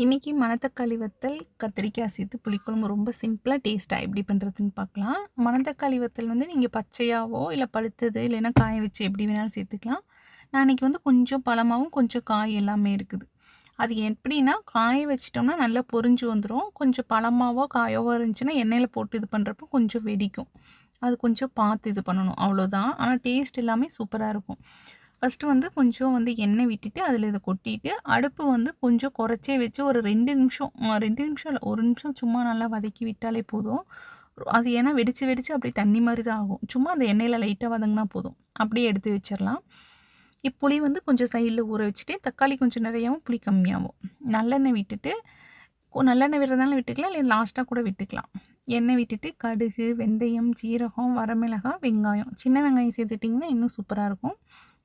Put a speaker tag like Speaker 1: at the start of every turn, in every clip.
Speaker 1: இன்றைக்கி மணத்தக்காளி வத்தல், கத்திரிக்காய் சேர்த்து புளிக்குழம்பு ரொம்ப சிம்பிளாக டேஸ்ட்டாக எப்படி பண்ணுறதுன்னு பார்க்கலாம். மணத்தக்காளி வத்தல் வந்து நீங்கள் பச்சையாவோ இல்லை பழுத்தது இல்லைன்னா காய வச்சு எப்படி வேணாலும் சேர்த்துக்கலாம். நான் இன்றைக்கி வந்து கொஞ்சம் பழமாவும் கொஞ்சம் காய் எல்லாமே இருக்குது. அது எப்படின்னா காய வச்சிட்டோம்னா நல்லா பொரிஞ்சு வந்துடும். கொஞ்சம் பழமாவோ காயாவோ இருந்துச்சுன்னா எண்ணெயில் போட்டு இது பண்ணுறப்போ கொஞ்சம் வெடிக்கும். அது கொஞ்சம் பார்த்து இது பண்ணணும் அவ்வளோதான். ஆனால் டேஸ்ட் எல்லாமே சூப்பராக இருக்கும். ஃபஸ்ட்டு வந்து கொஞ்சம் வந்து எண்ணெய் விட்டுட்டு அதில் இதை கொட்டிட்டு அடுப்பு வந்து கொஞ்சம் குறைச்சே வச்சு ஒரு 2 நிமிஷம் 2 நிமிஷம் இல்லை 1 நிமிஷம் சும்மா நல்லா வதக்கி விட்டாலே போதும். அது ஏன்னா வெடிச்சு வெடிச்சு அப்படியே தண்ணி மாதிரி தான் ஆகும். சும்மா அந்த எண்ணெயில் லைட்டாக வதங்கினா போதும். அப்படியே எடுத்து வச்சிடலாம். புளி வந்து கொஞ்சம் சைடில் ஊற வச்சுட்டு தக்காளி கொஞ்சம் நிறையாவும் புளி கம்மியாகும். நல்லெண்ணெய் விட்டுட்டு நல்லெண்ணெய் விடுறதால விட்டுக்கலாம், இல்லை லாஸ்ட்டாக கூட விட்டுக்கலாம். எண்ணெய் விட்டுட்டு கடுகு, வெந்தயம், ஜீரகம், வரமிளகாய், வெங்காயம், சின்ன வெங்காயம் சேர்த்துட்டிங்கன்னா இன்னும் சூப்பராக இருக்கும்.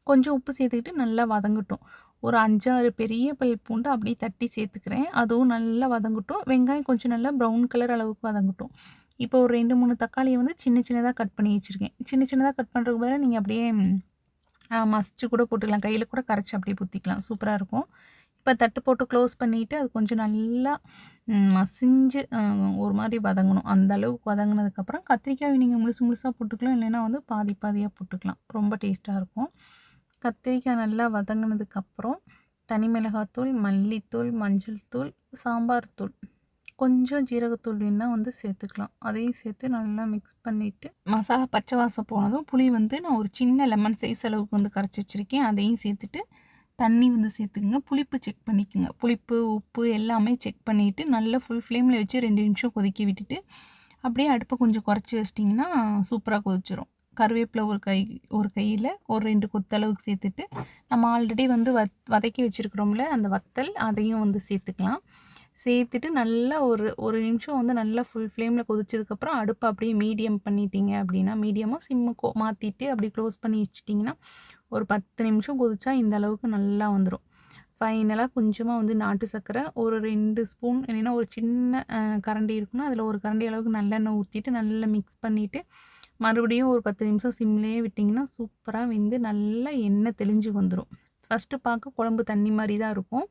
Speaker 1: கொஞ்சம் உப்பு சேர்த்துக்கிட்டு நல்லா வதங்கட்டும். ஒரு 5, 6 பெரிய பல் பூண்டு அப்படியே தட்டி சேர்த்துக்கிறேன். அதுவும் நல்லா வதங்கட்டும். வெங்காயம் கொஞ்சம் நல்லா ப்ரௌன் கலர் அளவுக்கு வதங்கட்டும். இப்போ ஒரு 2, 3 தக்காளியை வந்து சின்ன சின்னதாக கட் பண்ணி வச்சுருக்கேன். சின்ன சின்னதாக கட் பண்ணுறதுக்கு பதிலாக நீங்கள் அப்படியே மசிச்சு கூட போட்டுக்கலாம். கையில் கூட கரைச்சி அப்படியே ஊற்றிக்கலாம். சூப்பராக இருக்கும். இப்போ தட்டு போட்டு க்ளோஸ் பண்ணிவிட்டு அது கொஞ்சம் நல்லா மசிஞ்சு ஒரு மாதிரி வதங்கணும். அந்த அளவுக்கு வதங்கினதுக்கப்புறம் கத்திரிக்காய் நீங்கள் முழுசு முழுசாக போட்டுக்கலாம், இல்லைன்னா வந்து பாதி பாதியாக போட்டுக்கலாம். ரொம்ப டேஸ்ட்டாக இருக்கும். கத்திரிக்காய் நல்லா வதங்கினதுக்கப்புறம் தனி மிளகாத்தூள், மல்லித்தூள், மஞ்சள் தூள், சாம்பார் தூள், கொஞ்சம் ஜீரகத்தூள் வேணால் வந்து சேர்த்துக்கலாம். அதையும் சேர்த்து நல்லா மிக்ஸ் பண்ணிவிட்டு மசாலா பச்சை வாசம் போனதும் புளி வந்து நான் ஒரு சின்ன லெமன் சைஸ் அளவுக்கு வந்து கரைச்சி வச்சுருக்கேன். அதையும் சேர்த்துட்டு தண்ணி வந்து சேர்த்துக்குங்க. புளிப்பு செக் பண்ணிக்கோங்க. புளிப்பு, உப்பு எல்லாமே செக் பண்ணிவிட்டு நல்லா ஃபுல் ஃப்ளேமில் வச்சு 2 நிமிஷம் கொதிக்க விட்டுட்டு அப்படியே அடுப்பை கொஞ்சம் குறைச்சி வச்சிட்டிங்கன்னா சூப்பராக கொதிச்சிரும். கருவேப்பிலை ஒரு கையில் ஒரு 2 கொத்தளவுக்கு சேர்த்துட்டு நம்ம ஆல்ரெடி வந்து வதக்கி வச்சுருக்குறோம்ல அந்த வத்தல், அதையும் வந்து சேர்த்துக்கலாம். சேர்த்துட்டு நல்லா ஒரு நிமிஷம் வந்து நல்லா ஃபுல் ஃப்ளேமில் கொதிச்சதுக்கப்புறம் அடுப்பை அப்படியே மீடியம் பண்ணிட்டீங்க அப்படின்னா, மீடியமாக சிம்முக்கு மாற்றிட்டு அப்படி க்ளோஸ் பண்ணி வச்சிட்டிங்கன்னா ஒரு 10 நிமிஷம் கொதிச்சா இந்த அளவுக்கு நல்லா வந்துடும். ஃபைனலாக கொஞ்சமாக வந்து நாட்டு சர்க்கரை ஒரு 2 ஸ்பூன், இல்லைன்னா ஒரு சின்ன கரண்டி இருக்குன்னா அதில் ஒரு கரண்டி அளவுக்கு நல்லெண்ணெய் ஊற்றிட்டு நல்லா மிக்ஸ் பண்ணிவிட்டு மறுபடியும் ஒரு 10 நிமிஷம் சிம்லேயே விட்டிங்கன்னா சூப்பராக வெந்து நல்லா எண்ணெய் தெளிஞ்சு வந்துடும். ஃபஸ்ட்டு பார்க்க குழம்பு தண்ணி மாதிரி தான் இருக்கும்.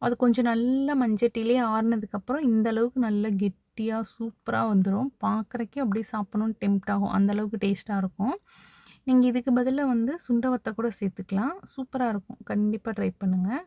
Speaker 1: அது கொஞ்சம் நல்லா மஞ்சட்டிலே ஆறுனதுக்கப்புறம் இந்த அளவுக்கு நல்லா கெட்டியாக சூப்பராக வந்துடும். பார்க்குறக்கே அப்படியே சாப்பிடணுன்னு டெம்ப்ட் ஆகும். அந்தளவுக்கு டேஸ்ட்டாக இருக்கும். நீங்கள் இதுக்கு பதிலாக வந்து சுண்டை வத்த கூட சேர்த்துக்கலாம். சூப்பராக இருக்கும். கண்டிப்பாக ட்ரை பண்ணுங்கள்.